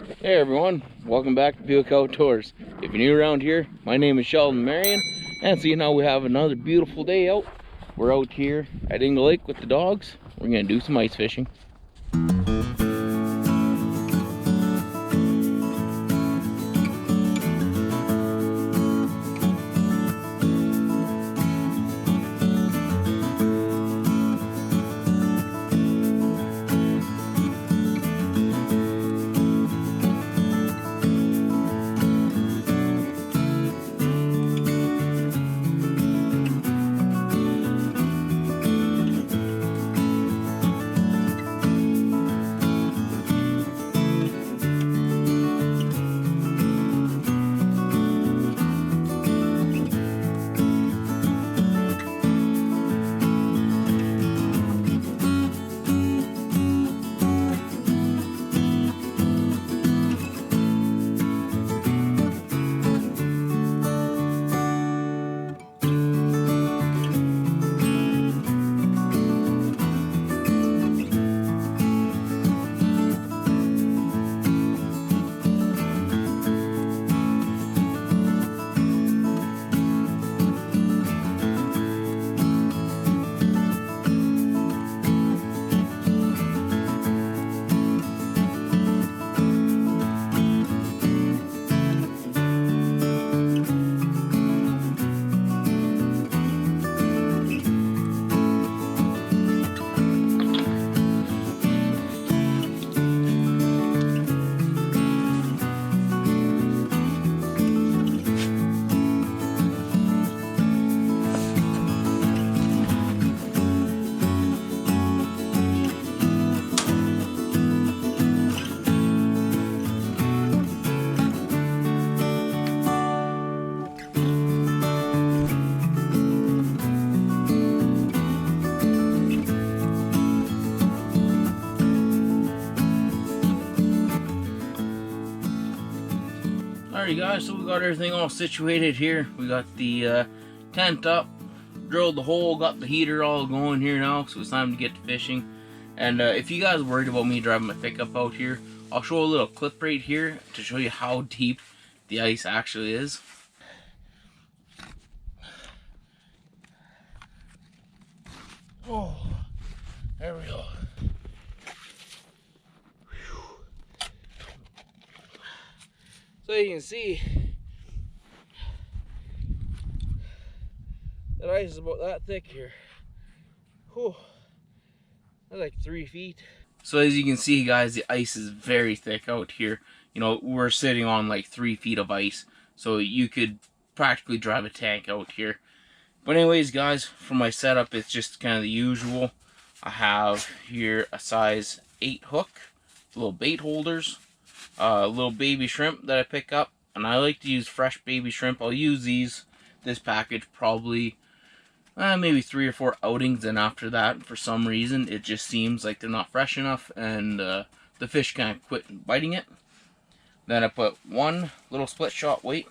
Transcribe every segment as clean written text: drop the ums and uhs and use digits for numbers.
Hey everyone, welcome back to Buick Outdoors. If you're new around here, my name is Sheldon Marion, and so now we have another beautiful day out. We're out here at Inga Lake with the dogs. We're gonna do some ice fishing. Alright guys, so we got everything all situated here. We got the tent up, drilled the hole, got the heater all going here now, so it's time to get to fishing. And if you guys are worried about me driving my pickup out here, I'll show a little clip right here to show you how deep the ice actually is. Oh, there we go. So you can see that ice is about that thick here. Whew. That's like 3 feet. So as you can see guys, the ice is very thick out here. You know, we're sitting on like 3 feet of ice. So you could practically drive a tank out here. But anyways guys, for my setup, it's just kind of the usual. I have here a size 8 hook, little bait holders, little baby shrimp that I pick up, and I like to use fresh baby shrimp. I'll use this package probably maybe 3 or 4 outings, and after that, for some reason, it just seems like they're not fresh enough, and the fish kind of quit biting it. Then I put one little split shot weight,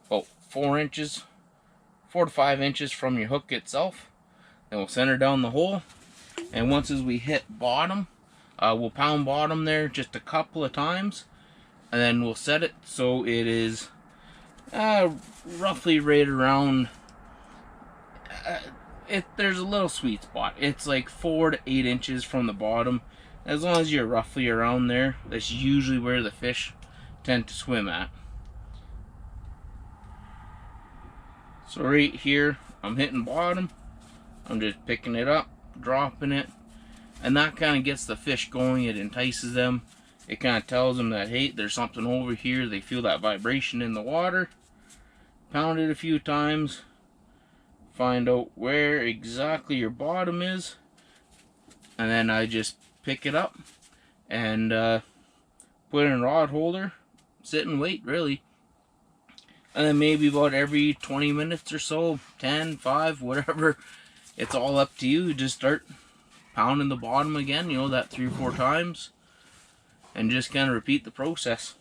about 4 inches, 4 to 5 inches from your hook itself. Then we'll center down the hole, and once as we hit bottom, we'll pound bottom there just a couple of times, and then we'll set it so it is roughly right around, there's a little sweet spot. It's like 4 to 8 inches from the bottom. As long as you're roughly around there, that's usually where the fish tend to swim at. So right here, I'm hitting bottom. I'm just picking it up, dropping it. And that kind of gets the fish going. It entices them. It kind of tells them that, hey, there's something over here. They feel that vibration in the water. Pound it a few times. Find out where exactly your bottom is. And then I just pick it up and put it in a rod holder. Sit and wait, really. And then maybe about every 20 minutes or so, 10, 5, whatever. It's all up to you. Just start pounding the bottom again, you know, that 3 or 4 times, and just kind of repeat the process.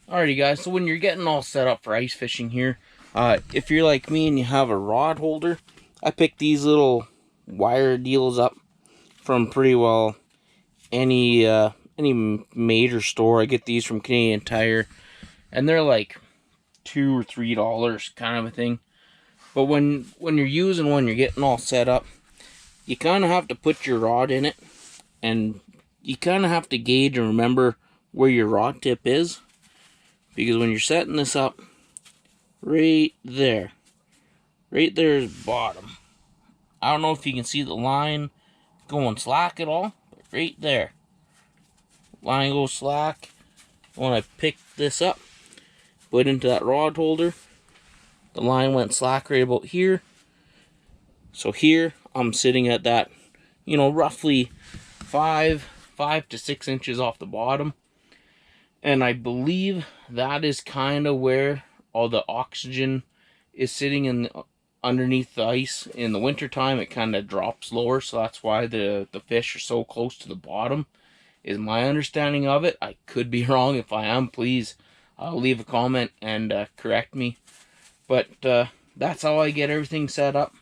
Alrighty guys, so when you're getting all set up for ice fishing here, if you're like me and you have a rod holder, I picked these little wire deals up from pretty well any any major store. I get these from Canadian Tire, and they're like $2 or $3 kind of a thing. But when you're using one, you're getting all set up, you kind of have to put your rod in it, and you kind of have to gauge and remember where your rod tip is, because when you're setting this up, right there is bottom. I don't know if you can see the line going slack at all, but right there, line goes slack. When I picked this up, put into that rod holder, the line went slack right about here. So here I'm sitting at that, you know, roughly 5 to 6 inches off the bottom, and I believe that is kind of where all the oxygen is sitting in underneath the ice. In the winter time, it kind of drops lower, so that's why the fish are so close to the bottom, is my understanding of it. I could be wrong. If I am, please leave a comment and correct me. But that's how I get everything set up.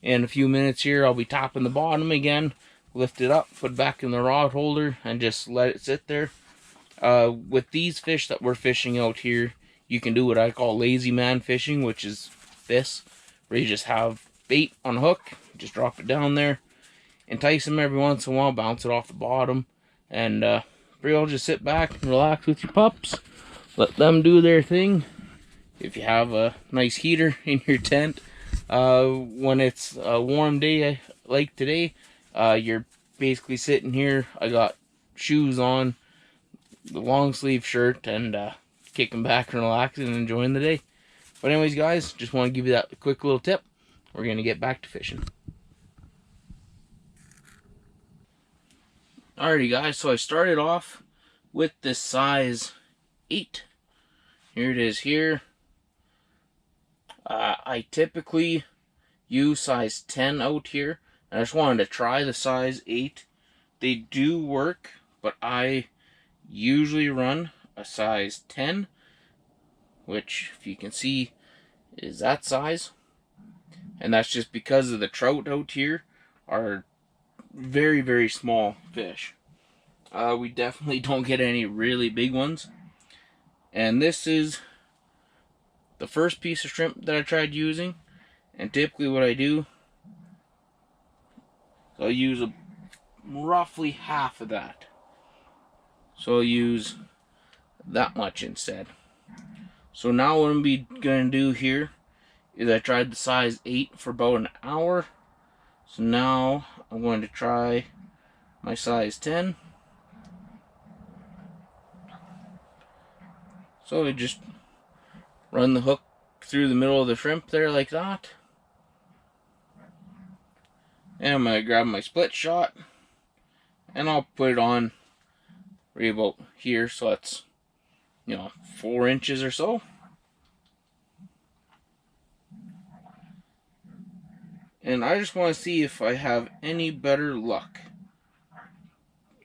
In a few minutes here, I'll be tapping the bottom again, lift it up, put it back in the rod holder, and just let it sit there. With these fish that we're fishing out here, you can do what I call lazy man fishing, which is this, where you just have bait on a hook, just drop it down there, entice them every once in a while, bounce it off the bottom, and you'll just sit back and relax with your pups, let them do their thing. If you have a nice heater in your tent, when it's a warm day like today, you're basically sitting here. I got shoes on, the long sleeve shirt, and kicking back and relaxing and enjoying the day. But anyways, guys, just want to give you that quick little tip. We're going to get back to fishing. Alrighty, guys, so I started off with this size 8. Here it is here. I typically use size 10 out here. I just wanted to try the size 8. They do work, but I usually run a size 10, which, if you can see, is that size. And that's just because of the trout out here are very, very small fish. We definitely don't get any really big ones. And this is the first piece of shrimp that I tried using. And typically what I do, I'll use roughly half of that. So I'll use that much instead. So now what I'm going to do here is I tried the size 8 for about an hour. So now I'm going to try my size 10. So I just run the hook through the middle of the shrimp there like that. And I'm going to grab my split shot, and I'll put it on right about here, so that's, 4 inches or so. And I just want to see if I have any better luck.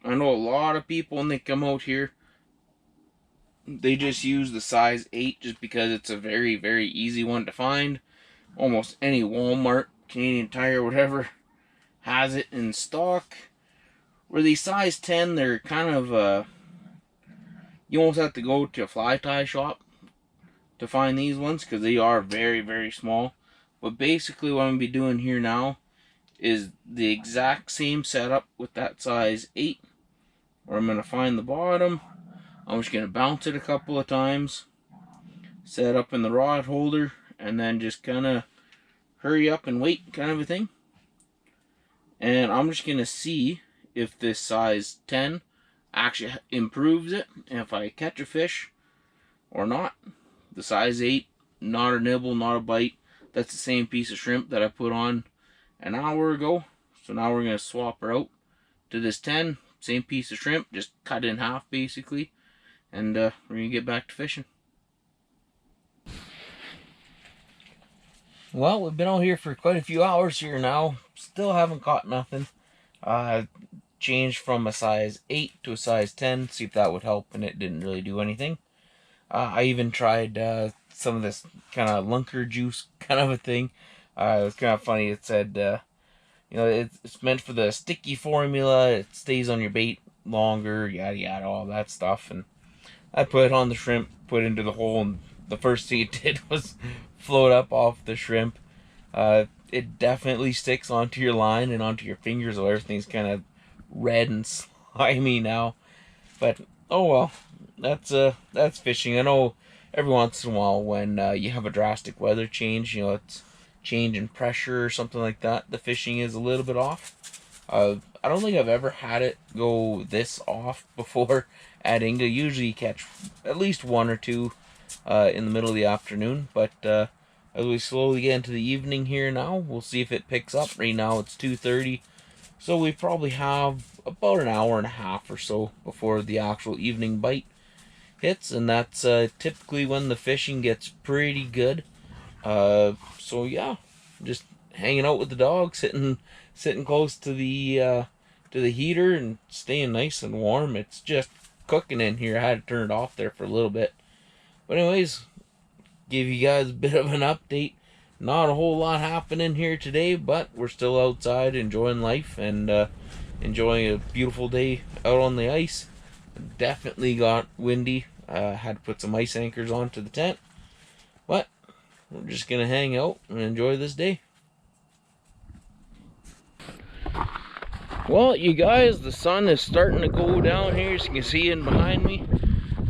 I know a lot of people, when they come out here, they just use the size 8 just because it's a very, very easy one to find. Almost any Walmart, Canadian Tire, whatever, has it in stock. Where these size 10, they're kind of, you almost have to go to a fly tie shop to find these ones, because they are very, very small. But basically what I'm going to be doing here now is the exact same setup with that size 8. Where I'm going to find the bottom. I'm just going to bounce it a couple of times, set up in the rod holder, and then just kind of hurry up and wait kind of a thing. And I'm just going to see if this size 10 actually improves it, and if I catch a fish or not. The size 8, not a nibble, not a bite. That's the same piece of shrimp that I put on an hour ago. So now we're going to swap her out to this 10. Same piece of shrimp, just cut in half basically. And we're going to get back to fishing. Well, we've been out here for quite a few hours here now. Still haven't caught nothing. Changed from a size 8 to a size 10. See if that would help, and it didn't really do anything. I even tried some of this kind of lunker juice kind of a thing. It was kind of funny. It said, it's meant for the sticky formula. It stays on your bait longer, yada yada, all that stuff. And I put it on the shrimp, put it into the hole, and the first thing it did was float up off the shrimp. It definitely sticks onto your line and onto your fingers, so everything's kind of red and slimy now. But oh well, that's fishing. I know every once in a while when you have a drastic weather change, it's change in pressure or something like that, the fishing is a little bit off. I don't think I've ever had it go this off before at Inga. Usually you catch at least one or two in the middle of the afternoon, but as we slowly get into the evening here now, we'll see if it picks up. Right now it's 2:30, so we probably have about an hour and a half or so before the actual evening bite hits, and that's typically when the fishing gets pretty good. So yeah, just hanging out with the dog, sitting close to the heater and staying nice and warm. It's just cooking in here. I had to turn it off there for a little bit. But anyways, give you guys a bit of an update. Not a whole lot happening here today, but we're still outside enjoying life and enjoying a beautiful day out on the ice. Definitely got windy. Had to put some ice anchors onto the tent. But we're just going to hang out and enjoy this day. Well, you guys, the sun is starting to go down here, as you can see in behind me.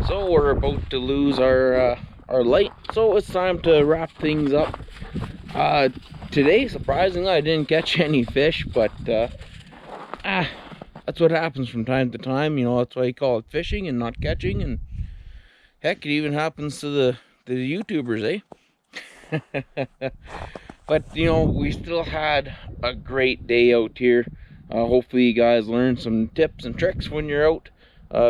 So we're about to lose our light. So it's time to wrap things up. Today, surprisingly, I didn't catch any fish, but that's what happens from time to time. That's why you call it fishing and not catching. And heck, it even happens to the YouTubers, eh? But we still had a great day out here. Hopefully you guys learned some tips and tricks when you're out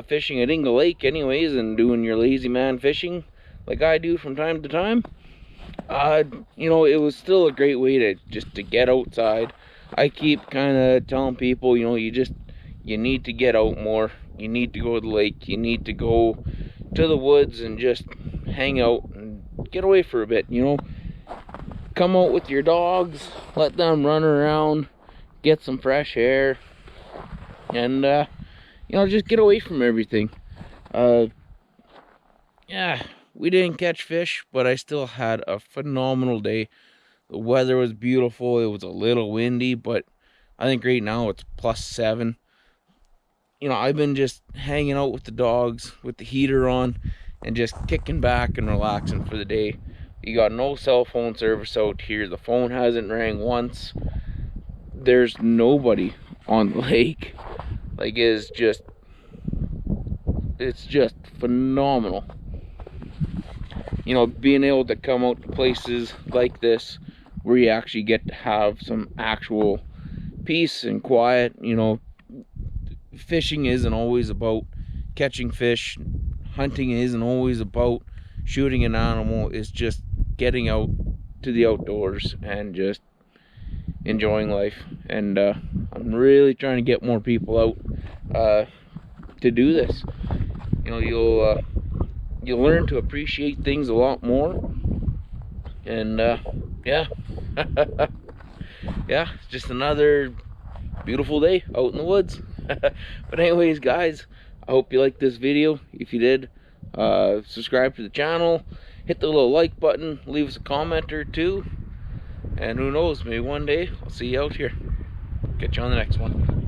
fishing at Inga Lake anyways, and doing your lazy man fishing like I do from time to time. It was still a great way to get outside. I keep kind of telling people, you need to get out more. You need to go to the lake. You need to go to the woods and just hang out and get away for a bit. Come out with your dogs, let them run around, get some fresh air, and just get away from everything. Yeah, we didn't catch fish, but I still had a phenomenal day. The weather was beautiful. It was a little windy, but I think right now it's +7. I've been just hanging out with the dogs with the heater on and just kicking back and relaxing for the day. You got no cell phone service out here. The phone hasn't rang once. There's nobody on the lake. Like, it's just phenomenal. Being able to come out to places like this where you actually get to have some actual peace and quiet. Fishing isn't always about catching fish. Hunting isn't always about shooting an animal. It's just getting out to the outdoors and just enjoying life. And I'm really trying to get more people out to do this. You'll learn to appreciate things a lot more. And yeah. Yeah, it's just another beautiful day out in the woods. But anyways, guys, I hope you liked this video. If you did, subscribe to the channel, hit the little like button, leave us a comment or two, and who knows, maybe one day I'll see you out here. Catch you on the next one.